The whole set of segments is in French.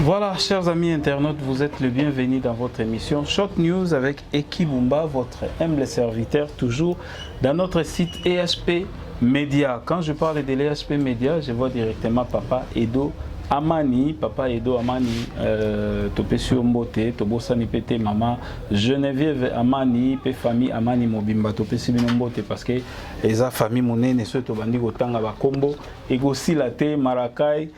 Voilà, chers amis internautes, vous êtes le bienvenu dans votre émission Short News avec Eki Bumba, votre humble serviteur, toujours dans notre site EHP Media. Quand je parle de l'EHP Media, je vois directement Papa Edo Amani, Topesio Mbote, Tobosani Pete Mama, Geneviève Amani, Pe famille Amani Mobimba, Topesi Mbote, parce que les familles monene souhaitent bandi gotanga ba combo, Egosi Late, Marakai,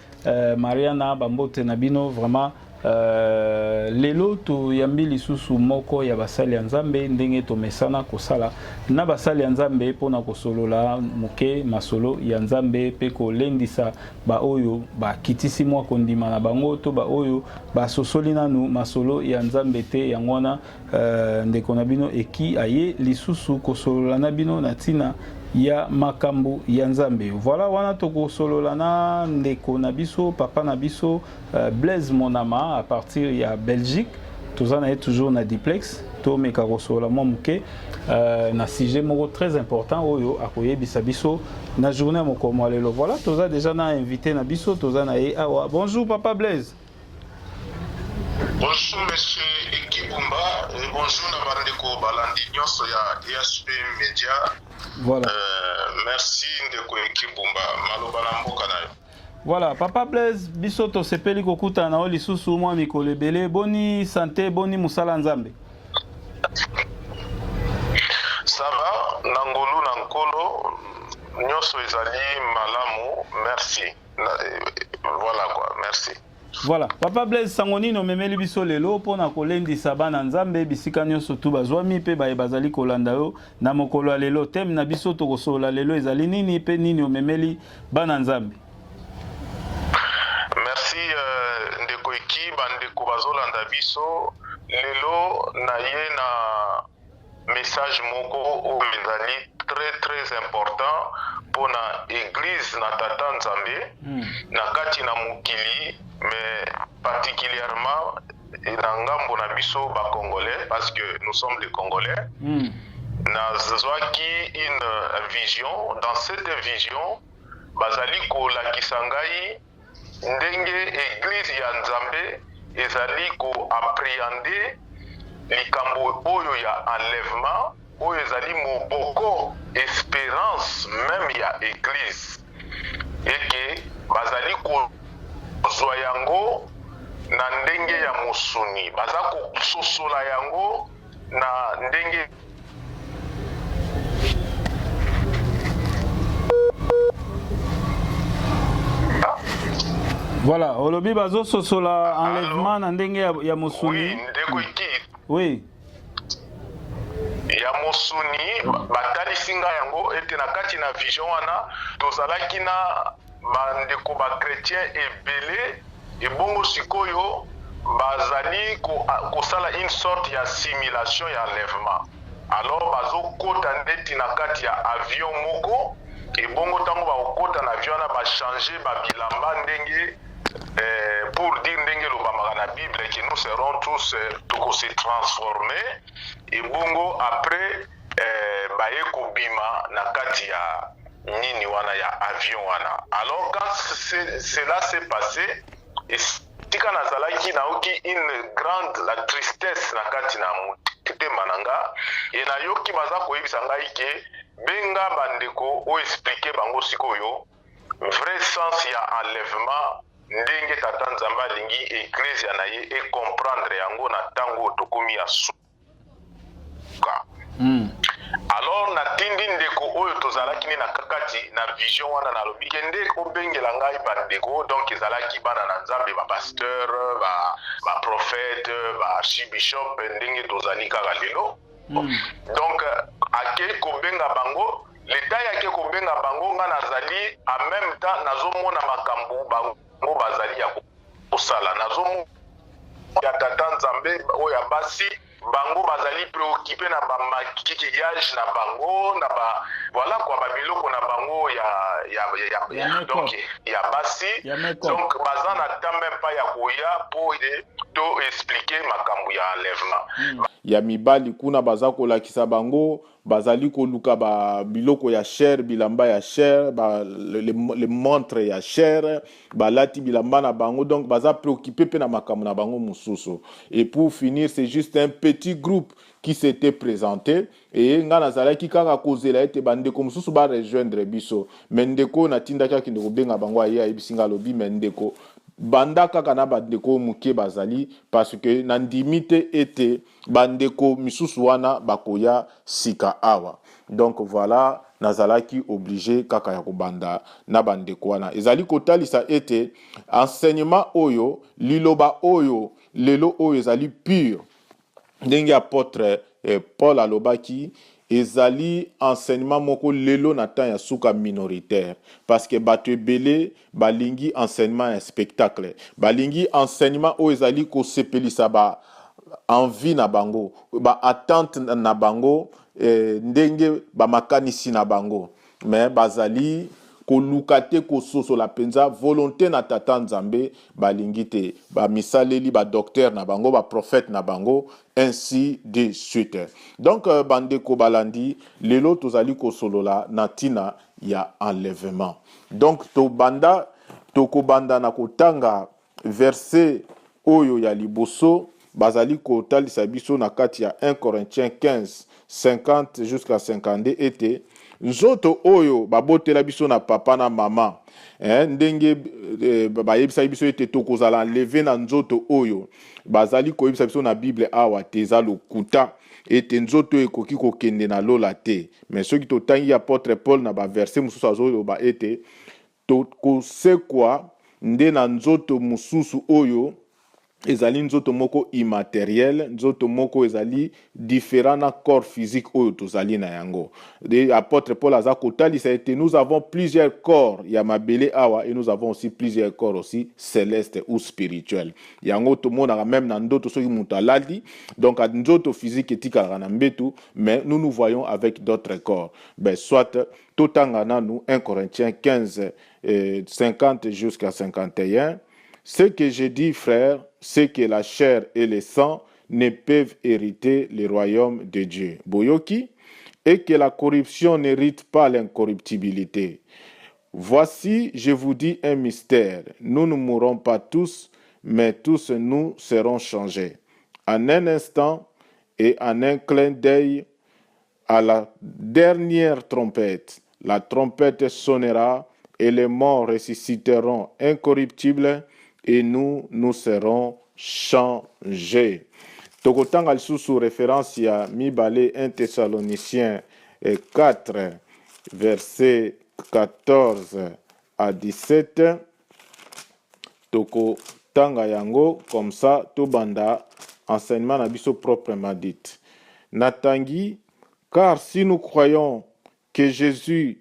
Mariana Bambote Nabino, vraiment. Lelo to yambi lisusu moko ya basali ya Nzambe ndenge to mesana kosala na basali ya Nzambe pona kosolola muke masolo ya Nzambe pe ko lendisa ba oyo ba kitisi mwa kondima na bango to ba oyo ba sosoli nanu masolo ya Nzambe te yangwana ndeko na bino eki aye lisusu kosolola na bino na tina ya makambu ya Nzambe. Voilà, wana toko solola na ndeko na biso, papa na biso, Blaise Monama à partir ya Belgique. Tozana est toujours na diplex, to meka solola mo muke na sujet moko très important oyo akoye biso na journée moko mo lelo. Voilà, toza déjà na invité na biso, tozana e awa. Bonjour papa Blaise. Bonjour monsieur Eki Bumba et bonjour na bandeko balandi nyonso ya EHP Media. Voilà. Merci ndeko Eki Bumba maloba na mboka na yo. Voilà, papa Blaise biso to sepeli kokuta na oli susu mwa mikolo ebele, boni santé, boni musala Nzambe. Ça va, nangolu na nkolo nyonso ezali malamu, merci. Voilà quoi, merci. Voilà, papa Blaise sangoni no memeli biso lelo pona kolendisa bana Nzambe bisika nyonso tu bazwami pe bazali kolanda yo na mokolo lelo thème na biso to kosola lelo ezali nini pe nini o memeli bana Nzambe. Merci ndeko Eki bandeko bazolanda biso lelo na ye na message moko o ezali très important pona église na tata Nzambe na kati na mukili mais particulièrement na ngambo na biso ba congolais parce que nous sommes les congolais. Nazwaki une vision, dans cette vision bazali ko lakisa ngai ndenge église ya Nzambe ezali ko appréhender likambo oyo ya enlèvement oyo ezali moboko espérance même ya église eke bazali ko zwa yango na ndenge ya mosuni baza kososola yango na ndenge Voilà, olobi bazo sosola enlèvement na ndenge ya mosuni. Oui, ndeko Eki. Oui. Ya mosuni batalisi nga yango ete na kati na vision wana tozalaki na bandeko ba chrétien ebele ebongo sikoyo bazali kosala une sorte ya simulation ya enlèvement. Alors bazokota ndeti na kati ya avion moko ebongo tango bakokota na avion na bachanger babilamba ndenge pour dire ndenge lobamaka na Bible que nous serons tous se transformer et bongo après baye kobima na kati ya nini wana ya avion wana. Alors quand cela s'est passé tika nazalaki naoki une grande la tristesse na kati na motema nanga et nayoki baza koyebisa ngai ke benga bandeko o expliquer bango sikoyo vrai sens ya enlèvement ndenge tata Nzambe alingi ecclesia na ye e comprendre yango na tango tokomi ya suka. Alors natindi ndeko oyo tozalaki na kakati na vision wana na lobi kende obengela ngai bandeko donc ezalaki bana na Nzambe ba pasteur ba prophète ba archbishop ndenge tozali kaka lelo. Donc ake kobenga bango leta yake kobenga bango nga nazali en même temps nazomona makambo bango bazali ya kosala nazomo ya tata Nzambe oyo basi bango bazali préoccupé na ba maquillage na bango na ba voilà quoi ba biloko na bango ya donc ya basi donc bazana ta même pas ya koya pour to expliquer makambo ya enlèvement ya mibali kuna baza kolakisa bango bazali koluka ba biloko ya cher bilamba ya cher ba les montres ya cher balati bilamba na bango donc baza préoccupé pe na makambo na bango mususu. Et pour finir, c'est juste un petit groupe qui s'était présenté et nga nazalaki kaka kozela ete bandeko mususu ba rejoindre biso mendeko na tinda kaka ndeko benga bango aye ayebisinga lobi mendeko banda kaka na bandeko muke bazali parce que na ndimite ete bandeko misusu wana bakoya sika awa. Donc voilà, nazalaki obligé kaka ya kobanda na bandeko wana ezali kotalisa ete enseignement oyo liloba oyo lelo oyo ezali pur ndenge apôtre Paul alobaki ezali enseignement moko lelo na temps ya suka minoritaire parce que bato ebele balingi enseignement ya spectacle balingi enseignement oyo ezali kosepelisa ba envie na bango ba attente na bango ndenge ba makanisi na bango mais bazali koluka te kososola penza volonté na tata nzambe balingi te ba misaleli ba docteur na bango ba prophète na bango ainsi de suite. Donc bandeko balandi lelo tozali kosolola na tina ya enlèvement. Donc tokobanda na kotanga verset oyo ya liboso bazali kotalisa biso na kati ya 1 Corinthiens 15 50 jusqu'à 52 ete nzoto oyo babotela biso na papa na mama ndenge bayebisa biso ete tokozala enlevé na nzoto oyo bazali koyebisa biso na Bible awa te eza lokuta ete nzoto ekoki kokende na lola te mais soki totangi apôtre Paul na baverset mosusu azoloba ete tokosekwa nde na nzoto mosusu oyo ezali nzoto moko immatériel nzoto moko ezali différent na corps physique oyo tozali na yango. De apôtre Paul aza kotalisa ete nous avons plusieurs corps ya mabele awa et nous avons aussi plusieurs corps aussi célestes ou spirituels. Yango tomonaka même na ndoto soki mutu alali donc nzoto physique etikalaka na mbetu mais nous voyons avec d'autres corps. Ben soit totanga nanu 1 Corinthiens 15 50 jusqu'à 51. Ce que j'ai dit, frère, c'est que la chair et le sang ne peuvent hériter le royaume de Dieu. Boyoki, et que la corruption n'hérite pas l'incorruptibilité. Voici, je vous dis un mystère. Nous ne mourrons pas tous, mais tous nous serons changés. En un instant et en un clin d'œil, à la dernière trompette, la trompette sonnera et les morts ressusciteront incorruptibles et nous serons changés. Tokotanga lisusu référence ya mibale 1 Thessaloniciens 4 verset 14 à 17. Tokotanga yango comme ça tobanda enseignement na biso proprement dit. Natangi, car si nous croyons que Jésus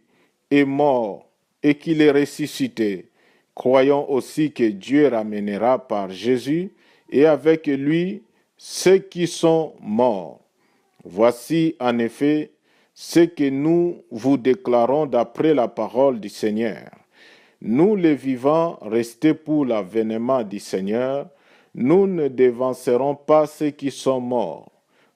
est mort et qu'il est ressuscité, croyons aussi que Dieu ramènera par Jésus et avec lui ceux qui sont morts. Voici en effet ce que nous vous déclarons d'après la parole du Seigneur. Nous les vivants restés pour l'avènement du Seigneur, nous ne devancerons pas ceux qui sont morts,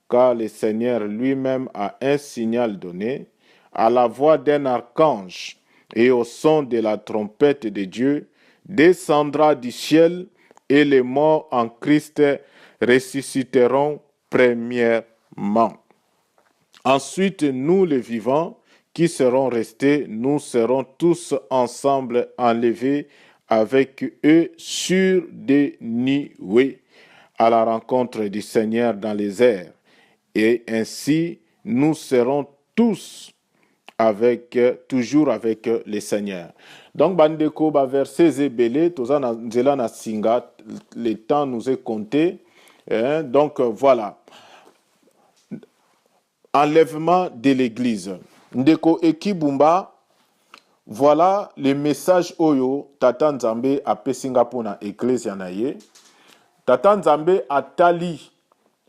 car le Seigneur lui-même a un signal donné, à la voix d'un archange et au son de la trompette de Dieu, descendra du ciel et les morts en Christ ressusciteront premièrement. Ensuite, nous les vivants qui serons restés, nous serons tous ensemble enlevés avec eux sur des nuées à la rencontre du Seigneur dans les airs. Et ainsi, nous serons tous toujours avec le Seigneur. Donc, bandeko, verset zébélé, tozana nzela na singa, le temps nous est compté. Donc, voilà. Enlèvement de l'église. Ndeko Ekibumba, voilà le message oyo Tata Nzambe a pesinga pona ecclesia na ye. Tata Nzambe atali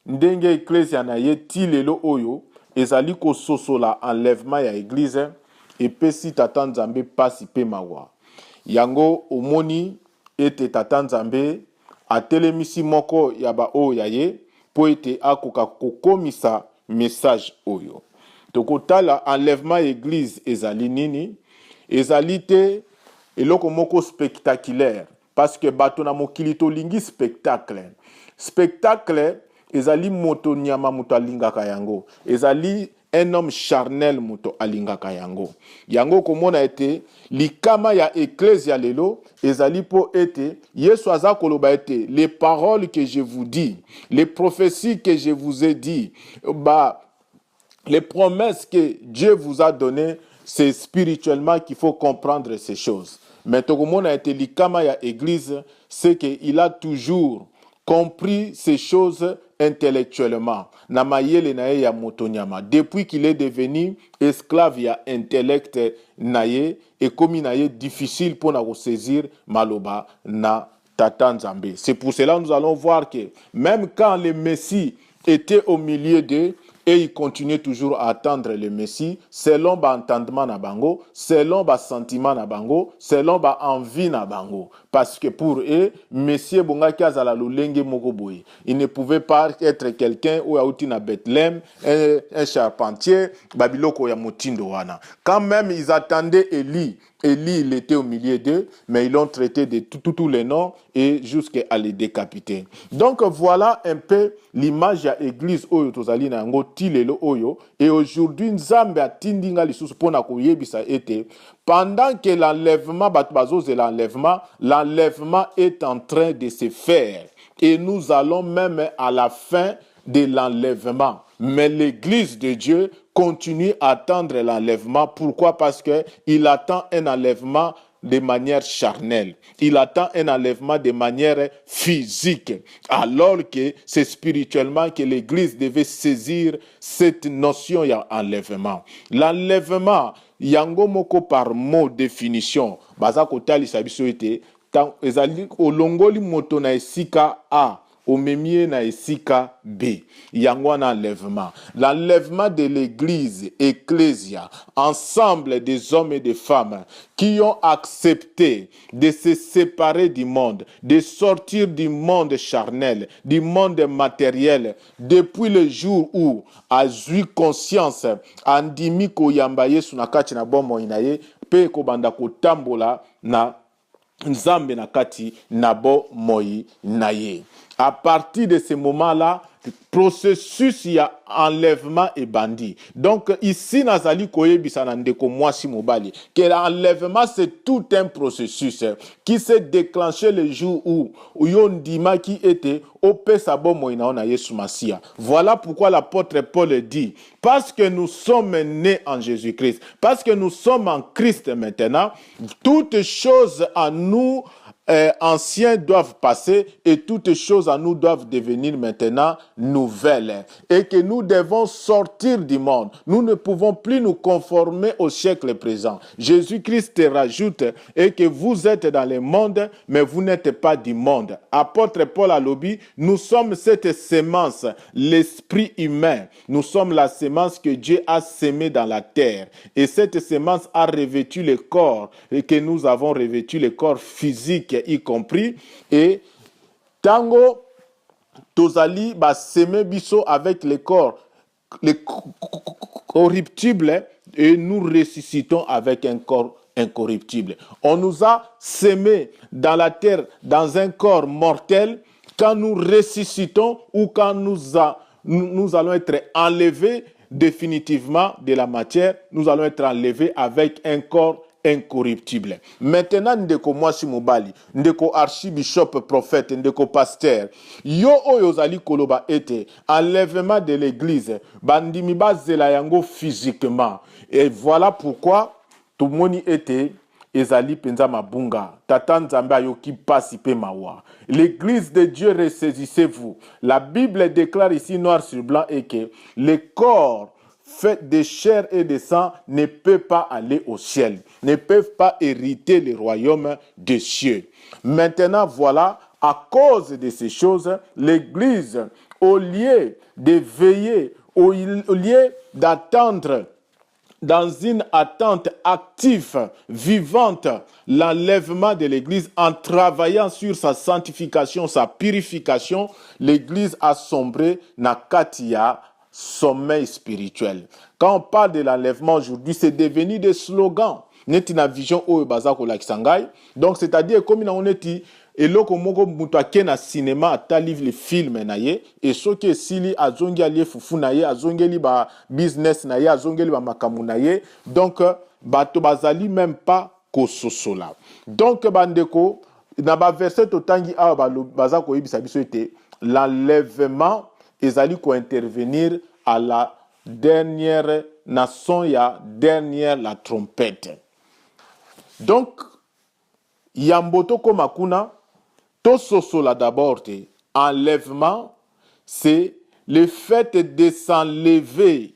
ndenge ecclesia na ye ti lelo oyo ezali ko sosola enlèvement ya église et pesi Tata Nzambe pasi pe mawa. Yango omoni ete Tata Nzambe atelemisi moko ya ba oyo ya ye po ete akoka kokomisa message oyo. tokotala enlèvement église ezali nini, ezali te eloko moko spectaculaire, parce que bato na mokili tolingi spectacle. Spectacle ezali moto nyama moto alingaka yango, ezali un homme charnel moto alingaka yango. Yango komona ete likama ya ecclesia lelo ezali po ete Yesu aza koloba ete les paroles que je vous dis, les prophéties que je vous ai dit, les promesses que Dieu vous a données, c'est spirituellement qu'il faut comprendre ces choses. Mais tokomona ete likama ya église, c'est qu'il a toujours compris ces choses intellectuellement. Na mayele na ye ya motonyama. Depuis qu'il est devenu esclave ya intellect na ye, et comme na ye difficile pour na saisir maloba na tata Nzambe. C'est pour cela que nous allons voir que même quand le Messie était au milieu d'eux, et ils continuaient toujours à attendre le Messie selon ba entendement na bango, selon ba sentiment na bango, selon ba envie na bango. Parce que pour eux, Messie bongaki azala lolenge moko boye. Il ne pouvait pas être quelqu'un ou auti na Bethléem, un charpentier, babiloko ya motindo wana. Quand même ils attendaient Élie, Élie, il était au milieu d'eux, mais ils l'ont traité de tous les noms et jusqu'à les décapiter. Donc voilà un peu l'image de l'église oyo tozali na yango tilelo oyo, et aujourd'hui Nzambe atindinga lisusu pona koyebisa ete pendant que l'enlèvement est en train de se faire, et nous allons même à la fin de l'enlèvement. Mais l'église de Dieu continue à attendre l'enlèvement. Pourquoi? Parce qu'il attend un enlèvement de manière charnelle. Il attend un enlèvement de manière physique. Alors que c'est spirituellement que l'église devait saisir cette notion d'enlèvement. L'enlèvement, yango moko par mot définition. Baza kotali sabiso ete, ezali olongoli moto na esika A. Au memie na esika B. Yangwana enlèvement. L'enlèvement de l'église, ecclésia, ensemble des hommes et des femmes qui ont accepté de se séparer du monde, de sortir du monde charnel, du monde matériel, depuis le jour où a eu conscience, andimi ko yambaye sunakati na bomo inaye, pe ko banda ko tambola na Nzambe na kati nabo moi naye. À partir de ce moment-là, processus il y a enlèvement et bandit. Donc ici nazali koyebisa na ndeko mwasi mobali que l'enlèvement c'est tout un processus qui s'est déclenché le jour où yondima qui était au pesabo moina na Yesu Masia. Voilà pourquoi l'apôtre Paul dit, parce que nous sommes nés en Jésus-Christ, parce que nous sommes en Christ maintenant, toutes choses en nous anciens doivent passer et toutes choses en nous doivent devenir maintenant nouvelles, et que nous devons sortir du monde. Nous ne pouvons plus nous conformer au siècle présent. Jésus-Christ rajoute et que vous êtes dans le monde mais vous n'êtes pas du monde. Apôtre Paul Alobi, nous sommes cette sémence, l'esprit humain. Nous sommes la sémence que Dieu a sémée dans la terre, et cette sémence a revêtu le corps, et que nous avons revêtu le corps physique y compris, et tango tozali ba semé biso avec le corps corruptible, et nous ressuscitons avec un corps incorruptible. On nous a sémé dans la terre dans un corps mortel. Quand nous ressuscitons ou quand nous allons être enlevés définitivement de la matière, nous allons être enlevés avec un corps incorruptible. Maintenant, ndeko mwasi mobali, ndeko archibishop prophète, ndeko pasteur, yo oyo zali koloba ete enlèvement de l'église, bandimi bazela yango physiquement. Et voilà pourquoi tout le monde ete ezali penza mabunga. Tata Nzambe ayoki pasi pe mawa. L'église de Dieu, ressaisissez-vous. La Bible déclare ici noir sur blanc et que le corps fait de chair et de sang ne peut pas aller au ciel, ne peuvent pas hériter le royaume des cieux. Maintenant, voilà, à cause de ces choses, l'Église, au lieu de veiller, au lieu d'attendre dans une attente active, vivante, l'enlèvement de l'Église, en travaillant sur sa sanctification, sa purification, l'Église a sombré na katia sommeil spirituel. Quand on parle de l'enlèvement aujourd'hui, c'est devenu des slogans. Neti na vision oyo baza ko lakisangai. Donc c'est-à-dire comme on neti eloko moko mutu ake na cinéma ata livre le film na ye et soki esili azongi alie fufu na ye azongeli ba business na ye azongeli ba makamu na ye donc bato bazali même pas kososola. Donc bandeko na ba verset totangi awa baza ko yebisa biso ete l'enlèvement ezali ko intervenir à la dernière nation ya dernière la trompette. Donc yamboto komakuna to sosola d'abord te enlèvement c'est le fait de s'enlever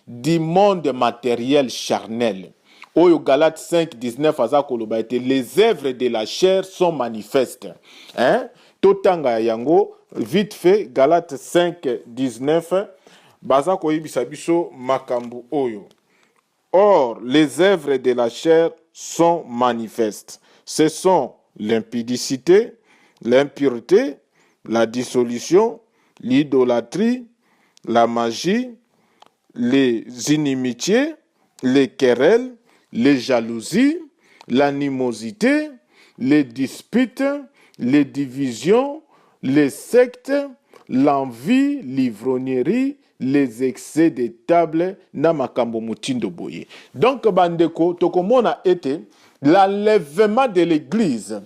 du monde matériel charnel. Oyo Galates 5:19 aza koloba ete les œuvres de la chair sont manifestes. Hein? Totanga yango vite fait Galates 5:19 baza koyebisa biso makambu oyo. Or les œuvres de la chair sont manifestes. Ce sont l'impudicité, l'impureté, la dissolution, l'idolâtrie, la magie, les inimitiés, les querelles, les jalousies, l'animosité, les disputes, les divisions, les sectes, l'envie, l'ivrognerie, les excès de table, na makambo mutindo boye. Donc bandeko tokomona été l'enlèvement de l'église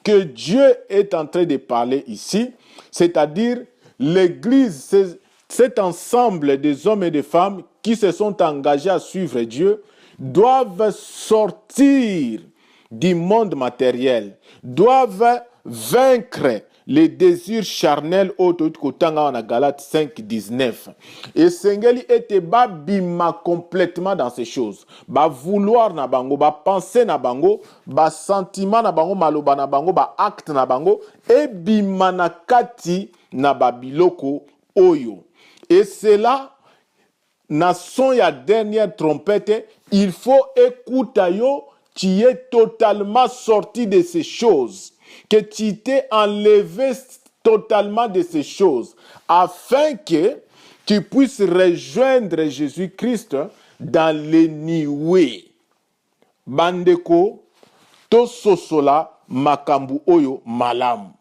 que Dieu est en train de parler ici, c'est-à-dire l'église, c'est cet ensemble des hommes et des femmes qui se sont engagés à suivre Dieu, doivent sortir du monde matériel, doivent vaincre les désirs charnels autour kotanga na Galates 5:19. Et Sengeli était babima complètement dans ces choses. Ba vouloir na bango, ba penser na bango, ba sentiment na bango, maloba na bango, ba acte na bango, et bima na kati na babiloko oyo. Et c'est là, nation ya dernière trompette, il faut écouter yo, qui est totalement sorti de ces choses. Que tu t'es enlevé totalement de ces choses, afin que tu puisses rejoindre Jésus-Christ dans les niwe. Bandeko, to sosola makambu oyo malam.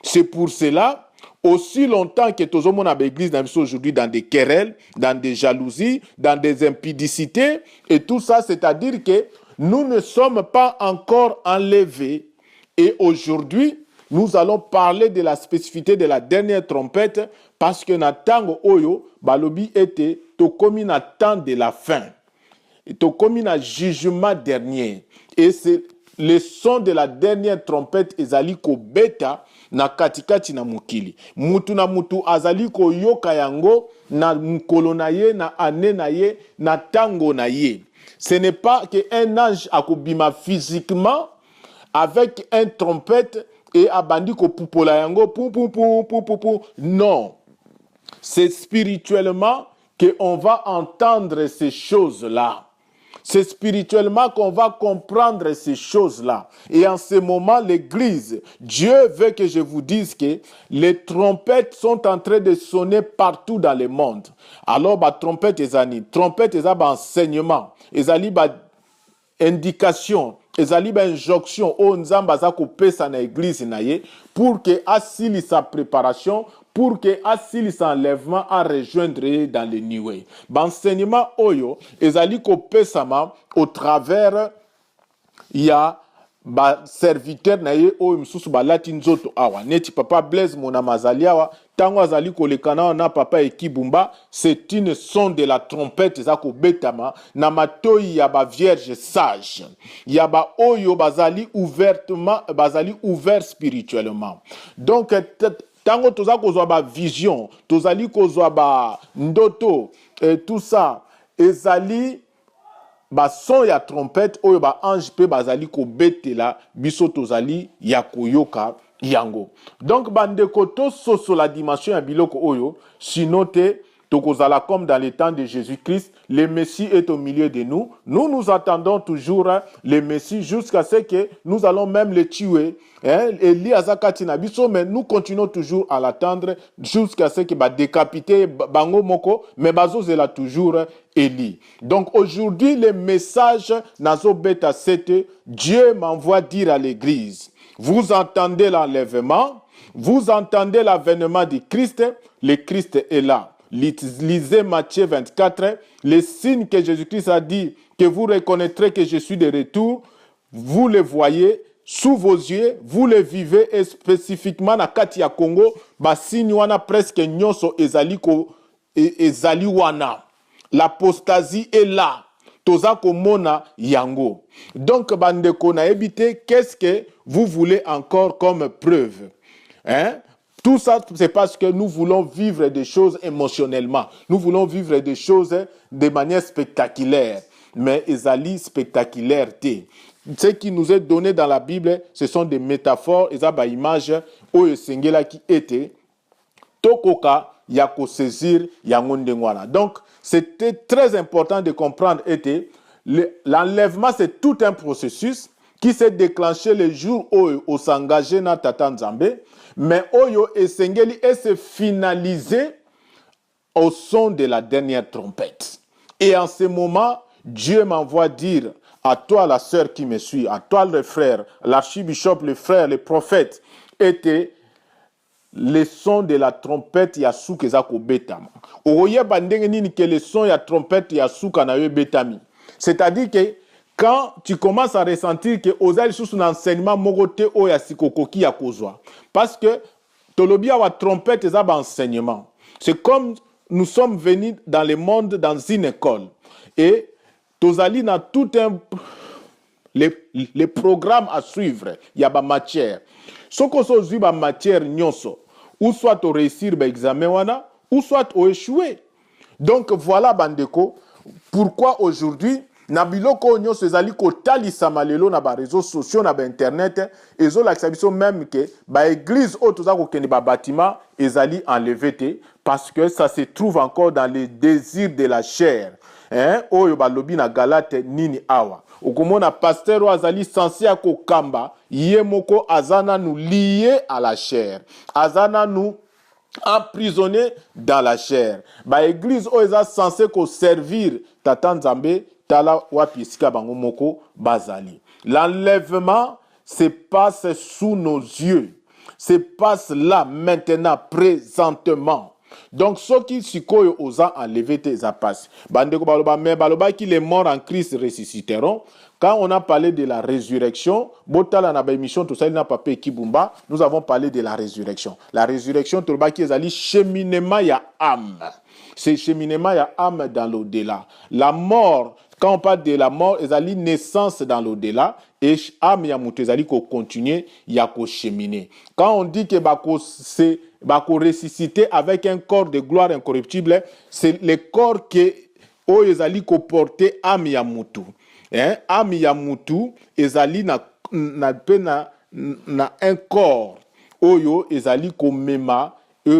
C'est pour cela, aussi longtemps que tous les gens à l'église aujourd'hui dans des querelles, dans des jalousies, dans des impudicités, et tout ça, c'est-à-dire que nous ne sommes pas encore enlevés. Et aujourd'hui, nous allons parler de la spécificité de la dernière trompette parce que Natango Oyo, Balobi était tokomi na temps de la fin. Et tokomi na jugement dernier. Et c'est le son de la dernière trompette ezali ko beta na katikati na mukili. Mutu na mutu azali ko yoka yango na mukolo na ye, na ane na ye, na tango na ye. Ce n'est pas qu'un ange akobima physiquement avec un trompette et abandi ko pupola yango pou pou pou pou pou pou. Non, c'est spirituellement qu'on va entendre ces choses-là. C'est spirituellement qu'on va comprendre ces choses-là. Et en ce moment, l'Église, Dieu veut que je vous dise que les trompettes sont en train de sonner partout dans le monde. Alors, bah, trompette et enseignement, indication, ezali ba injonction o nzamba za ko pesa na église na ye pour que asili sa préparation, pour que asili sa enlèvement à rejoindre dans le niwe. Ba enseignement oyo ezali ko pesa ma au travers ya ba serviteur na ye oyo msusu ba lati nzoto awa neti papa Blaise mona mazali awa tango azali kolekana na papa Ekibumba, c'est une son de la trompette za ko betama na matoi ya ba vierge sage ya ba oyo bazali ouvertement bazali ouvert spirituellement. Donc tango toza kozwa ba vision tozali kozwa ba ndoto et tout ça ezali ba son ya trompette oyo ba ange pe bazali ko betela biso tozali ya koyoka yango. Donc bandeko to soso la dimension ya biloko oyo sinote Tokozala comme dans les temps de Jésus-Christ, le Messie est au milieu de nous. Nous attendons toujours le Messie jusqu'à ce que nous allons même le tuer. Eli azakati na biso, mais nous continuons toujours à l'attendre jusqu'à ce que ba décapiter bango moko, mais bazozela toujours Eli. Donc aujourd'hui, le message nazo beta c'est Dieu m'envoie dire à l'église, vous entendez l'enlèvement, vous entendez l'avènement du Christ, le Christ est là. Lisez Matthieu 24, les signes que Jésus-Christ a dit, que vous reconnaîtrez que je suis de retour, vous les voyez sous vos yeux, vous les vivez, et spécifiquement na kati ya Congo, ba signe wana presque nyonso ezali wana. L'apostasie est là. Toza komona yango. Donc bandeko na ebite, qu'est-ce que vous voulez encore comme preuve? Tout ça, c'est parce que nous voulons vivre des choses émotionnellement. Nous voulons vivre des choses de manière spectaculaire. Mais ezali spectaculaire te. Ce qui nous est donné dans la Bible, ce sont des métaphores, ezaba images, oyo sengela qui était tokoka yako saisir yango ndengwana. Donc, c'était très important de comprendre était l'enlèvement, c'est tout un processus qui s'est déclenché le jour où s'engagé na Tata Nzambe, mais oyo esengeli et se finalisé au son de la dernière trompette. Et en ce moment, Dieu m'envoie dire à toi la sœur qui me suit, à toi le frère, l'archibishop, le frère, le prophète, était le son de la trompette yasuka ezako betama. Oyoyeba ndenge nini que le son ya trompette yasuka na yo betami. C'est-à-dire que quand tu commences à ressentir que ozali sous un enseignement mogote o ya sikokoki ya kozwa, parce que tolobia wa trompette ezaba enseignement. C'est comme nous sommes venus dans le monde dans une école et tozali na tout un les programmes à suivre, il y a ba matière. Ce qu'on se ba matière nyonso, ou soit au réussir ba examen wana, ou soit au échouer. Donc voilà bandeko, pourquoi aujourd'hui na biloko nyonso ezali ko talisama lelo na ba réseaux sociaux na ba internet ezo la biso même que ba église o toza ko kende ba bâtiment ezali enlevé te parce que ça se trouve encore dans les désirs de la chair. Oyo ba lobi na Galate nini awa. Okomona pasteur ou azali censé ako kamba, ye moko azana nous lié à la chair. Azana nous emprisonné dans la chair. Ba église o eza censé ko servir Tata Nzambe tala wapi sika bango moko bazali. L'enlèvement se passe sous nos yeux. Se passe là maintenant présentement. Donc, ceux qui sikoyo osa enlever tes passe. Bandeko baloba, mais baloba qui les morts en Christ ressusciteront. Quand on a parlé de la résurrection, botala na ba émission tout ça n'a pas payé Kibumba, nous avons parlé de la résurrection. La résurrection toloba qui ezali cheminement ya âme. C'est cheminement ya âme dans l'au-delà. La mort, quand on parle de la mort, ezali naissance dans l'au-delà et âme ya mutu ezali ko continuer ya ko cheminer. Quand on dit que c'est ressuscité avec un corps de gloire incorruptible, c'est le corps que ezali ko porter âme ya mutu. Âme ya mutu ezali na un corps oyo ezali ko mema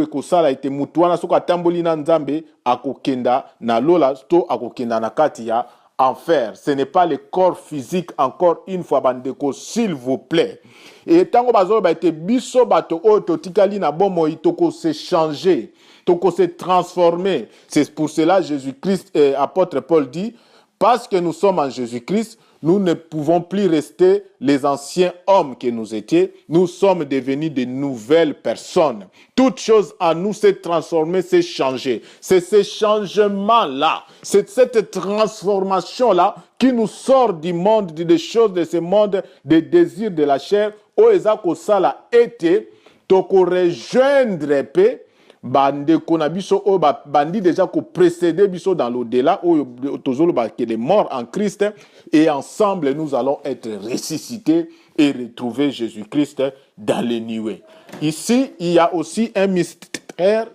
ko sala ete mutu wana soka tamboli na Nzambe akokenda na lola to akokenda na kati ya enfer. Ce n'est pas le corps physique, encore une fois, bandeko, s'il vous plaît. Et tango bazolo ba ete biso bato o totikali na bomo itoko se changer, toko se transformer. C'est pour cela Jésus-Christ et apôtre Paul dit, parce que nous sommes en Jésus-Christ, nous ne pouvons plus rester les anciens hommes que nous étions. Nous sommes devenus de nouvelles personnes. Toute chose en nous s'est transformée, s'est changée. C'est ce changement-là, c'est cette transformation-là qui nous sort du monde, des choses de ce monde, des désirs de la chair. Oezako sala été, toko rejoindre paix. Bandeko na biso o bandi déjà ko précédé biso dans l'au-delà o tozolo ba que les morts en Christ et ensemble nous allons être ressuscités et retrouver Jésus-Christ dans les nuées. Ici, il y a aussi un mystère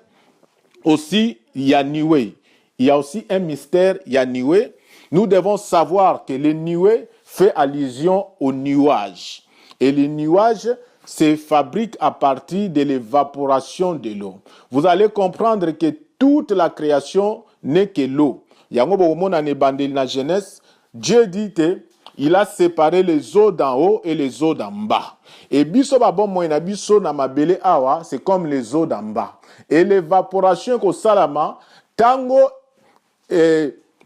aussi il y a nuée. Il y a aussi un mystère, il y a nuée. Nous devons savoir que les nuées fait allusion aux nuages. Et les nuages se fabrique à partir de l'évaporation de l'eau. Vous allez comprendre que toute la création n'est que l'eau. Yango bokomona ne bandeli na Genèse, Dieu dit que il a séparé les eaux d'en haut et les eaux d'en bas. Et biso ba bon moyen na biso na mabele awa, c'est comme les eaux d'en bas. Et l'évaporation ko salama tango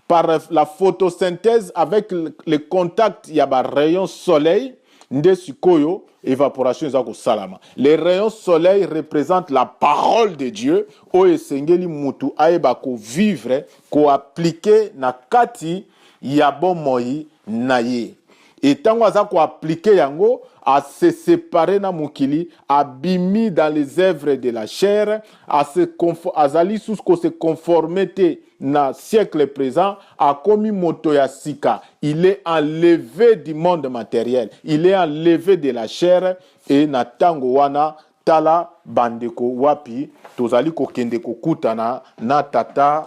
par la photosynthèse avec le contact ya ba rayon soleil nde sikoyo évaporation za ko salama. Les rayons soleil représentent la parole de Dieu o esengeli mutu ayeba ko vivre ko appliquer na kati ya bon moyi na ye. Et tango aza ko appliquer yango à se séparer na mukili, à bimi dans les œuvres de la chair, azali sous ko se conformer na siècle présent, a commis moto ya sika. Il est enlevé du monde matériel, il est enlevé de la chair, et na tango wana tala bandeko wapi tozali ko kende ko kutana na tata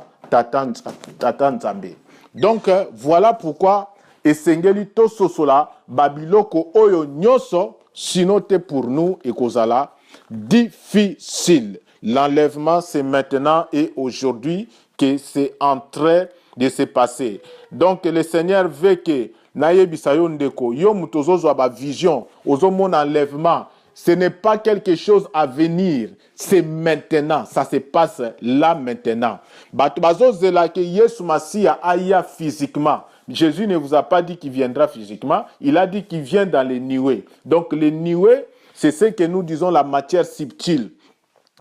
nzambe. Donc voilà pourquoi esengeli to sosola babiloko oyo nyoso sinote pour nous et kozala difficile. L'enlèvement c'est maintenant et aujourd'hui que c'est en train de se passer. Donc le Seigneur veut que nayebisa yo ndeko yo mutozozo ba vision ozomona enlèvement. Ce n'est pas quelque chose à venir, c'est maintenant, ça se passe là maintenant. Bazo zela ke Yesu Masia aya physiquement. Jésus ne vous a pas dit qu'il viendra physiquement, il a dit qu'il vient dans les nuées. Donc les nuées, c'est ce que nous disons la matière subtile.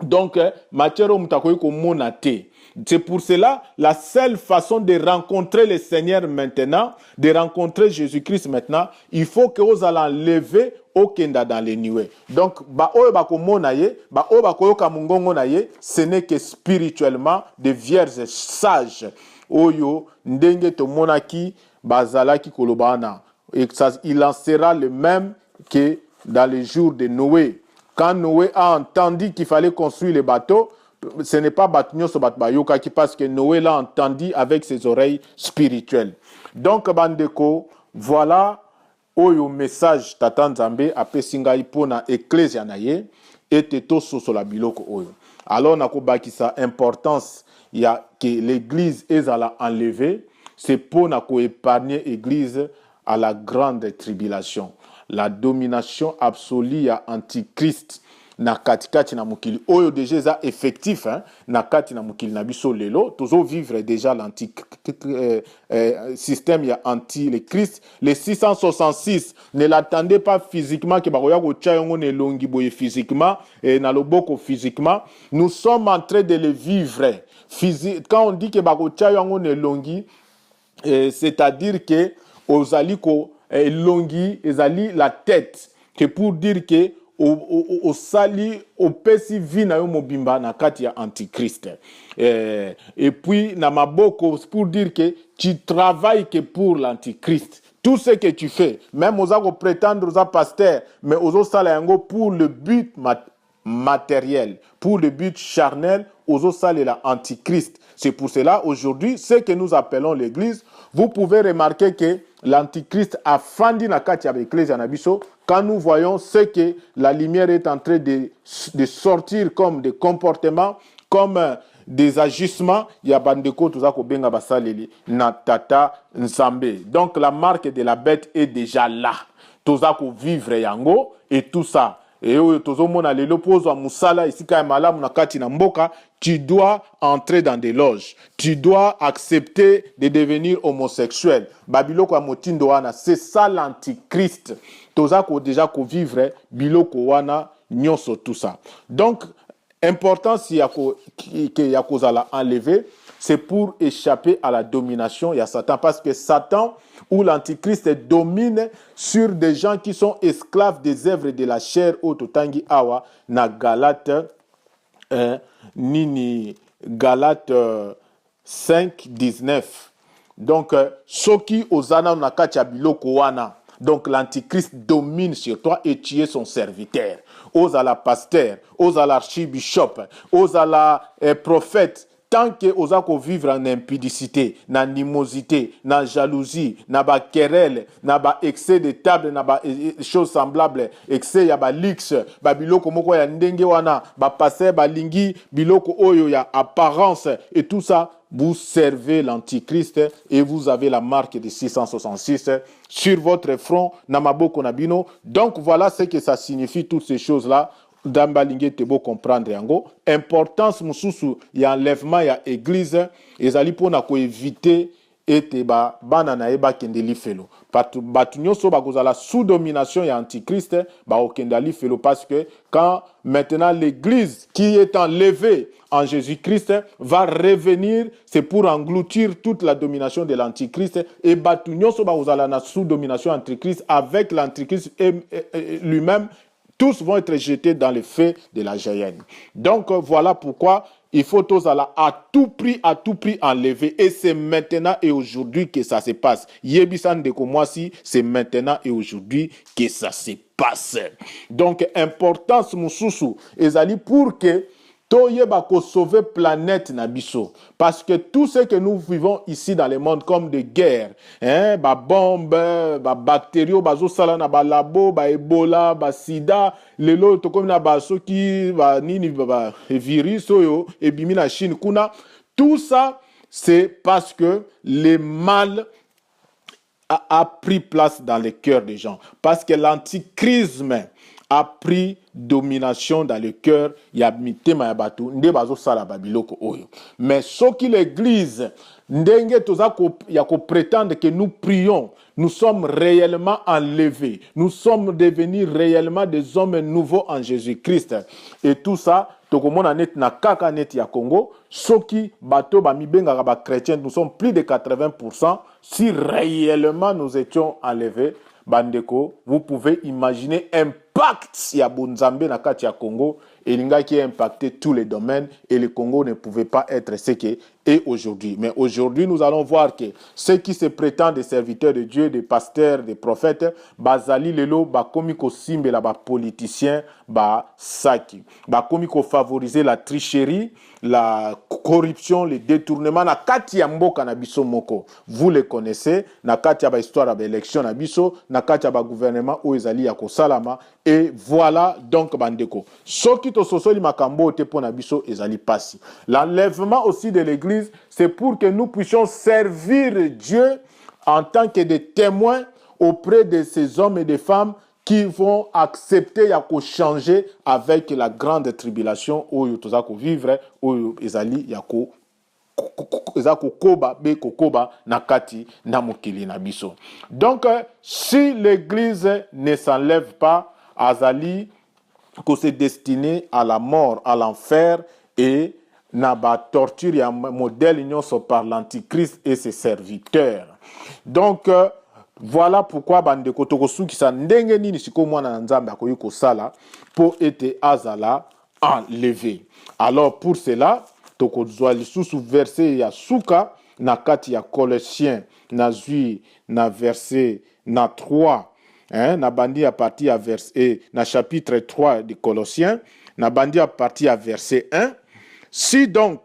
Donc matière omutakoyi ko monate. C'est pour cela la seule façon de rencontrer le Seigneur maintenant, de rencontrer Jésus-Christ maintenant, il faut que vous allez enlever au kenda dans les nuées. Donc ba oyo ba ko monaye, ba oyo ba koyoka mungongo naye, ce n'est que spirituellement des vierges sages. Oyo ndenge to monaki bazalaki kolobana. Et ça, il en sera le même que dans les jours de Noé. Quand Noé a entendu qu'il fallait construire les bateaux, ce n'est pas parce que Noé l'a entendu avec ses oreilles spirituelles. Donc, bandeko, voilà oyo message tata nzambe apesinga ipona ecclesia na ye ete to sosola biloko oyo. Alors nakobakisa importance ya que l'église ezala enlevée, c'est pour nako épargner l'église à la grande tribulation. La domination absolue ya antichrist na katikati na mukili oyo déjà za effectif na kati na mukili na biso lelo tozo vivre déjà système ya anti le Christ. Les 666 ne l'attendez pas physiquement que bakoya ko tchayongo ne longi boye physiquement et na loboko physiquement. Nous sommes en train de le vivre. Quand on dit que bako tchayongo ne longi, c'est-à-dire que ozali ko longi ezali la tête, que pour dire que au sali au pesi vina yo mobimba na kati ya antichrist. Et puis na maboko pour dire que tu travailles que pour l'antichrist. Tout ce que tu fais, même aux ko prétendre aux pasteur, mais aux sala yango pour le but matériel, pour le but charnel, aux sala la antichrist. C'est pour cela aujourd'hui ce que nous appelons l'église, vous pouvez remarquer que l'antichrist a fandi na kati ya l'église na biso. Quand nous voyons ce que la lumière est en train de sortir comme des comportements, comme des agissements, il y a bandeko tuzako benga basaleli na tata nzambe. Donc la marque de la bête est déjà là. Tuzako vivre yango et tout ça. Et tozomona lelo pozo musala isika ya malamu na kati na mboka, tu dois entrer dans des loges. Tu dois accepter de devenir homosexuel. Babiloko ya motindo wana, c'est ça l'antichrist. Tozako déjà ko vivre biloko wana nyonso tout ça. Donc importance yako zala enlever, c'est pour échapper à la domination ya Satan, parce que Satan ou l'antichrist domine sur des gens qui sont esclaves des œuvres de la chair au totangi awa na Galate Galate 5:19. Donc soki ozana na kati ya biloko wana. Donc l'antichrist domine sur toi et tu es son serviteur. Ozala pasteur, ozala archibishop, ozala prophète, tant que oza ko vivre en impudicité, na animosité, na jalousie, na ba querelle, na ba excès de table, na ba choses semblables, excès ya ba lix, ba biloko moko ya ndenge wana, ba passer ba lingi, biloko oyo ya apparence et tout ça, vous servez l'antichrist et vous avez la marque de 666 sur votre front, na maboko na bino. Donc voilà ce que ça signifie toutes ces choses-là. Dambalingue te beau comprendre yango. Importance mususu ya enlèvement ya église ezali pona ko éviter ete ba bana na eba kendeli felo. Batu nyonso bakozala sous domination ya antichrist ba okendali felo parce que quand maintenant l'église qui est enlevée en Jésus-Christ va revenir, c'est pour engloutir toute la domination de l'antichrist et batu nyonso bakozala na sous domination antichrist avec l'antichrist lui-même. Tous vont être jetés dans le feu de la géhenne. Donc voilà pourquoi il faut tous à tout prix enlever. Et c'est maintenant et aujourd'hui que ça se passe. Yebisan de Komwasi, c'est maintenant et aujourd'hui que ça se passe. Donc importance mususu ezali pour que toyeba ko sauver planète nabiso, parce que tout ce que nous vivons ici dans le monde comme des guerres, ba bombe, ba bactéries, ba zosala na ba labo, ba Ebola, ba sida, lelo to comme na ba soki ba nini ba virus oyo et bimi na Chine kuna, tout ça c'est parce que le mal a pris place dans les cœurs des gens, parce que l'antichrisme a pris domination dans le cœur ya mitema ya batu nde bazo sala babiloko oyo. Mais ce qui l'église ndenge toza ya ko prétendre que nous prions, nous sommes réellement enlevés, nous sommes devenus réellement des hommes nouveaux en Jésus-Christ et tout ça tokomona net na kaka net ya Congo, soki bato ba mibenga ba chrétiens, nous sommes plus de 80%. Si réellement nous étions enlevés, bandeko, vous pouvez imaginer impact ya bonzambe na kati ya Congo, et l'inga qui a impacté tous les domaines, et le Congo ne pouvait pas être ce qui est aujourd'hui. Mais aujourd'hui, nous allons voir que ceux qui se prétendent des serviteurs de Dieu, des pasteurs, des prophètes, bazali lelo ba komiko simbe la ba politicien ba saki, ba komiko favoriser la tricherie, la corruption, le détournement na kati ya mboka na biso moko. Vous les connaissez, na kati ya ba histoire ba élection na biso, na kati ya ba gouvernement o ezali ya ko salama. Et voilà donc bandeko. Soki to sosoli makambo te pona biso ezali pasi. L'enlèvement aussi de l'église, c'est pour que nous puissions servir Dieu en tant que des témoins auprès de ces hommes et des femmes qui vont accepter ya ko changer avec la grande tribulation oyo toza ko vivre oyo ezali ya ko koba nakati na mokili na biso. Donc si l'église ne s'enlève pas, azali que c'est destiné à la mort, à l'enfer et na ba torture ya modèle nyonso par l'antichrist et ses serviteurs. Donc voilà pourquoi bandeko tokosuki sa ndenge nini siko mwana nzambe akoyi kosala pour être azala enlevé. Alors pour cela tokozwa lisusu verset ya suka na kati ya Colossiens na zui na verset na 3. Na bandi à partir à verset, na chapitre 3 de Colossiens, na bandi à partir à verset 1. Si donc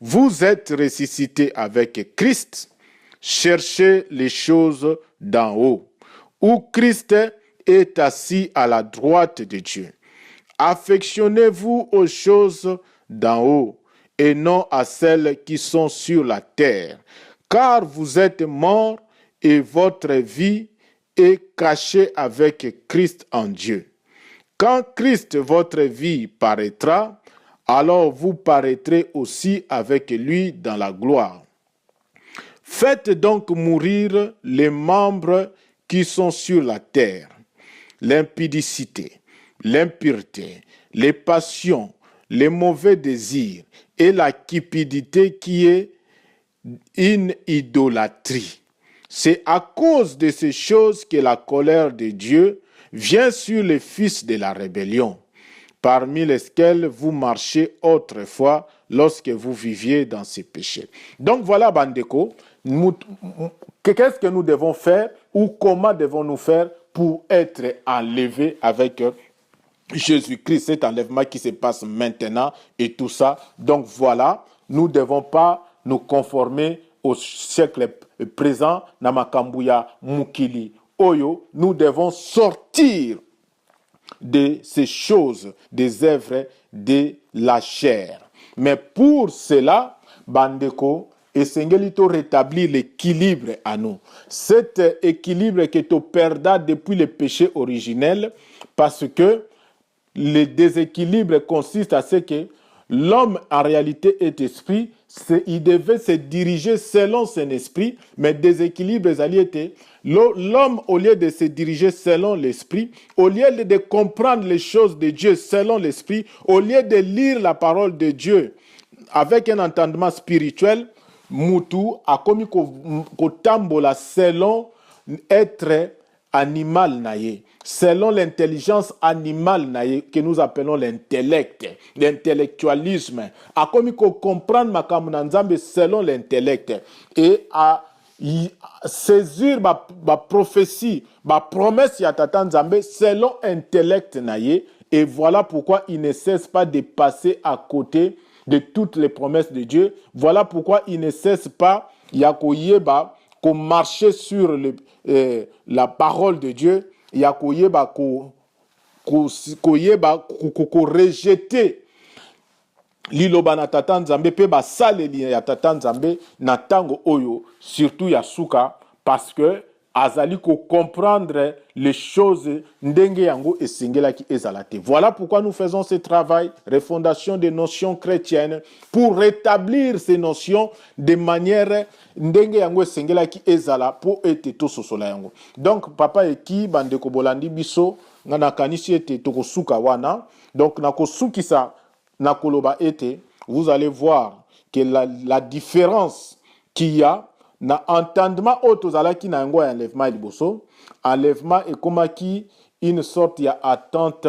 vous êtes ressuscités avec Christ, cherchez les choses d'en haut, où Christ est assis à la droite de Dieu. Affectionnez-vous aux choses d'en haut et non à celles qui sont sur la terre, car vous êtes morts et votre vie est caché avec Christ en Dieu. Quand Christ, votre vie, paraîtra, alors vous paraîtrez aussi avec lui dans la gloire. Faites donc mourir les membres qui sont sur la terre, l'impudicité, l'impureté, les passions, les mauvais désirs et la cupidité qui est une idolâtrie. C'est à cause de ces choses que la colère de Dieu vient sur les fils de la rébellion, parmi lesquels vous marchez autrefois lorsque vous viviez dans ces péchés. Donc voilà, bandeko, qu'est-ce que nous devons faire ou comment devons-nous faire pour être enlevés avec Jésus-Christ, cet enlèvement qui se passe maintenant et tout ça. Donc voilà, nous ne devons pas nous conformer au siècle présent, na makambu ya mukili. Oyo, nous devons sortir de ces choses, des œuvres de la chair. Mais pour cela, bandeko, essengeli to rétablir l'équilibre à nous. Cet équilibre que tu perds depuis le péché originel, parce que le déséquilibre consiste à ce que l'homme en réalité est esprit, il devait se diriger selon son esprit, mais déséquilibre était l'homme au lieu de se diriger selon l'esprit, au lieu de comprendre les choses de Dieu selon l'esprit, au lieu de lire la parole de Dieu avec un entendement spirituel, Moutou a commis kotambola selon être animal naïe, selon l'intelligence animale naïe que nous appelons l'intellect, l'intellectualisme, a commis comprendre makamuna nzambe selon l'intellect et à saisir ma prophétie, ma promesse ya tata nzambe selon intellect naïe. Et voilà pourquoi il ne cesse pas de passer à côté de toutes les promesses de Dieu. Voilà pourquoi il ne cesse pas yakoyeba qu'on marchait sur la parole de Dieu, yakoyeba qu'on rejeter liloba na tata nzambe pe ba saleli ya tata nzambe na tango oyo surtout ya suka, parce que azali ko comprendre les choses ndenge yango esengelaki ezalate. Voilà pourquoi nous faisons ce travail, refondation des notions chrétiennes, pour rétablir ces notions de manière ndenge yango esengelaki ezala pour ete to sosola yango. Donc papa eki bandeko bolandi biso ngana kanisi ete toko suka wana, donc nako sukisa nakoloba ete, vous allez voir que la différence qu'il y a na entendement otozalaki na yango ya enlèvement liboso, enlèvement et comme qui une sorte ya attente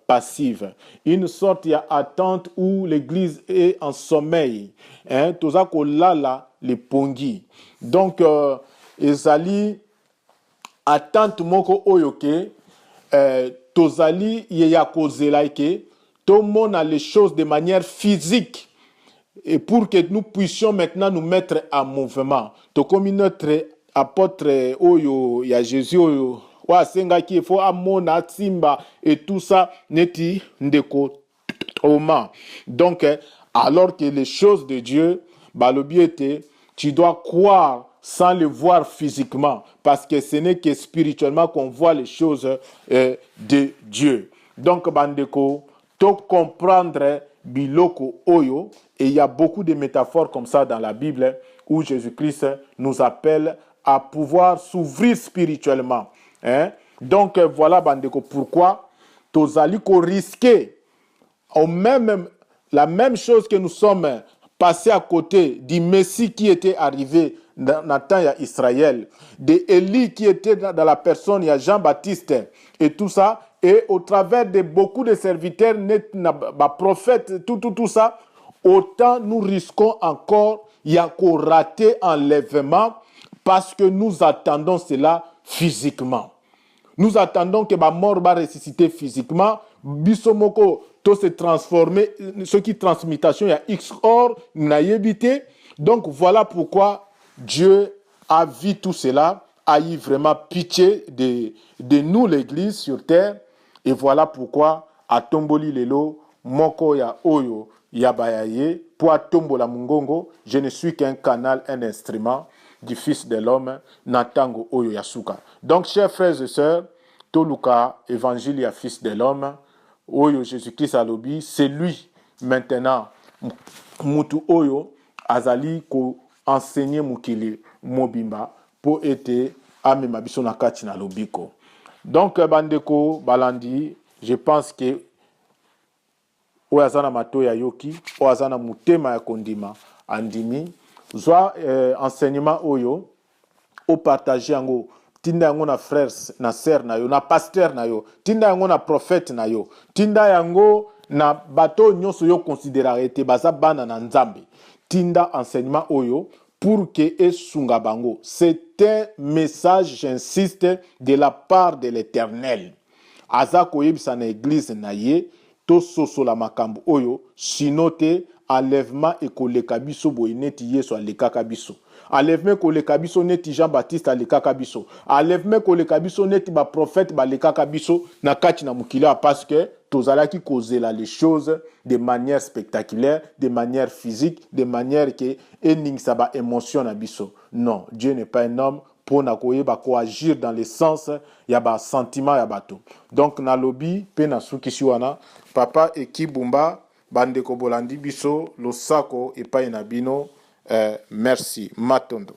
passive, une sorte ya attente où l'église est en sommeil, hein, toza ko lala le pongi. Donc ezali attente moko oyoke tozali ya kozela ke tout le monde a les choses de manière physique. Et pour que nous puissions maintenant nous mettre en mouvement. To comme notre apôtre Oyo, il y a Jésus Oyo, wa senga qui faut amona timba et tout ça neti ndeko oma. Donc alors que les choses de Dieu, balobi était, tu dois croire sans le voir physiquement, parce que ce n'est que spirituellement qu'on voit les choses de Dieu. Donc bandeko, to comprendre biloko oyo, et il y a beaucoup de métaphores comme ça dans la Bible où Jésus-Christ nous appelle à pouvoir s'ouvrir spirituellement. Hein? Donc voilà bandeko pourquoi tozali ko risquer la même chose que nous sommes passés à côté du Messie qui était arrivé dans le temps d'Israël, d'Élie qui était dans la personne de Jean-Baptiste et tout ça, et au travers de beaucoup de serviteurs, prophètes, tout ça, autant nous risquons encore il y a qu'au rater enlèvement parce que nous attendons cela physiquement. Nous attendons que ma mort va ressusciter physiquement. Bisomoko to se transformer, ce qui transmutation il y a X or naïbité. Donc voilà pourquoi Dieu a vu tout cela, a eu vraiment pitié de nous l'église sur terre. Et voilà pourquoi à tomboli lelo moko ya oyo ya bayaye pour tombola mungongo, je ne suis qu'un canal, un instrument du Fils de l'homme natango oyo yasuka. Donc chers frères et sœurs, toluka évangile ya Fils de l'homme oyo Jésus-Christ alobi, c'est lui maintenant mutu oyo azali ko enseigner mukili mobimba pour ete amema biso na kati na lobiko. Donc bandeko balandi, je pense que oazana mato ya yoki, oazana mutema ya kondima andimi, zwa enseignement oyo o partager yango tinda yango na frères na sœur na yo, na pasteur na yo, tinda yango na prophète na yo, tinda yango na bato nyonso yo considérer ete baza bana na nzambe. Tinda enseignement oyo pour que esunga bango. C'est un message, j'insiste, de la part de l'Éternel. Aza koyebisa na église na ye, to soso la makambo oyo, sinote enlèvement ekoleka biso boye neti Yesu alekaka biso. Enlèvement ekoleka biso neti Jean-Baptiste alekaka biso. Enlèvement ekoleka biso neti ba prophète balekaka biso na kati na mukila, parce que tozalaki kozela les choses de manière spectaculaire, de manière physique, de manière que ça ba émotion na biso. Non, Dieu n'est pas un homme pour na koyeba ko agir dans le sens ya ba sentiment ya bato. Donc na lobby pe na sukisi wana papa ekibumba bande ko bolandi biso losako epai na bino. Merci Matondo.